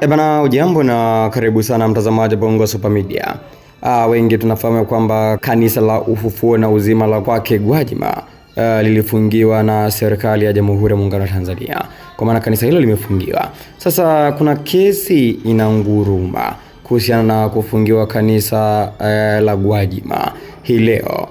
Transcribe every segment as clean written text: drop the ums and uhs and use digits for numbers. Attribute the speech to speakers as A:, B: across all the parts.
A: Bana, ujambo na karibu sana mtazamaji Bongo Super Media. Wengi tunafahamu kwamba kanisa la Ufufuo na Uzima la kwake Gwajima lilifungiwa na serikali ya Jamhuri ya Muungano wa Tanzania. Kwa maana kanisa hilo limefungiwa. Sasa kuna kesi inanguruma kuhusiana na kufungiwa kanisa la Gwajima. Hii leo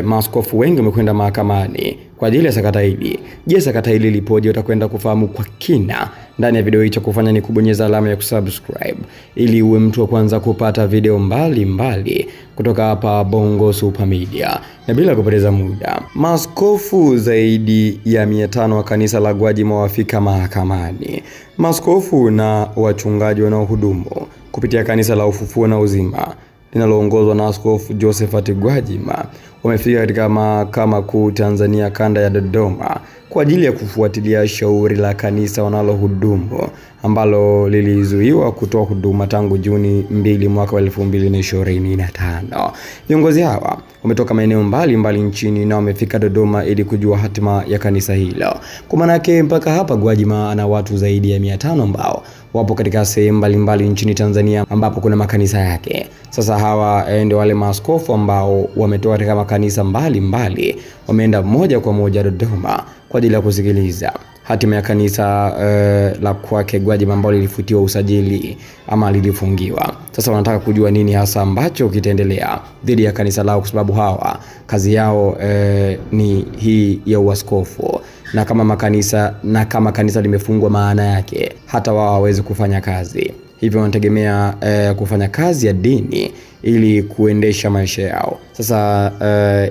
A: maaskofu wengi wamekwenda mahakamani kwa ajili ya sakata hili. Je, sakata hili lipoje? Utakwenda kufahamu kwa kina ndani ya video hii. Cha kufanya ni kubonyeza alama ya kusubscribe ili uwe mtu wa kwanza kupata video mbali kutoka hapa Bongo Super Media. Na bila kupoteza muda, maaskofu zaidi ya 500 wa kanisa la Gwajima wafika mahakamani. Maaskofu na wachungaji wanaohudumu kupitia kanisa la Ufufuo na Uzima linaloongozwa na Askofu Josephat Gwajima wamefika katika Mahakama Kuu Tanzania kanda ya Dodoma kwa ajili ya kufuatilia shauri la kanisa wanalohudumu ambalo lilizuiwa kutoa huduma tangu Juni 2 mwaka 2025. Viongozi hawa wametoka maeneo mbalimbali nchini na wamefika Dodoma ili kujua hatima ya kanisa hilo. Kwa maana yake mpaka hapa Gwajima ana watu zaidi ya 500 ambao wapo katika sehemu mbalimbali nchini Tanzania ambapo kuna makanisa yake. Sasa hawa ndio wale maaskofu ambao wametoka katika makanisa mbalimbali, wameenda moja kwa moja Dodoma kwa ajili ya kusikiliza hatima ya kanisa la kwake Gwajima ambalo lilifutiwa usajili ama lilifungiwa. Sasa wanataka kujua nini hasa ambacho kitaendelea dhidi ya kanisa lao, kwa sababu hawa kazi yao ni hii ya uaskofu, na kama kanisa limefungwa, maana yake hata wao hawawezi kufanya kazi. Hivyo wanategemea kufanya kazi ya dini ili kuendesha maisha yao. Sasa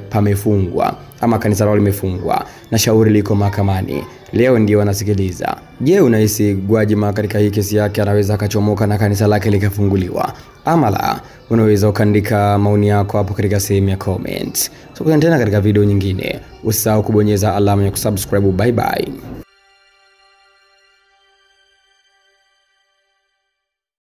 A: pamefungwa ama kanisa lao limefungwa na shauri liko mahakamani. Leo ndio wanasikiliza. Je, unahisi Gwajima katika hii kesi yake anaweza akachomoka na kanisa lake likafunguliwa ama la? Unaweza ukaandika maoni yako hapo katika sehemu ya comments. Tukutane tena katika video nyingine. Usisahau kubonyeza alama ya kusubscribe. Bye bye.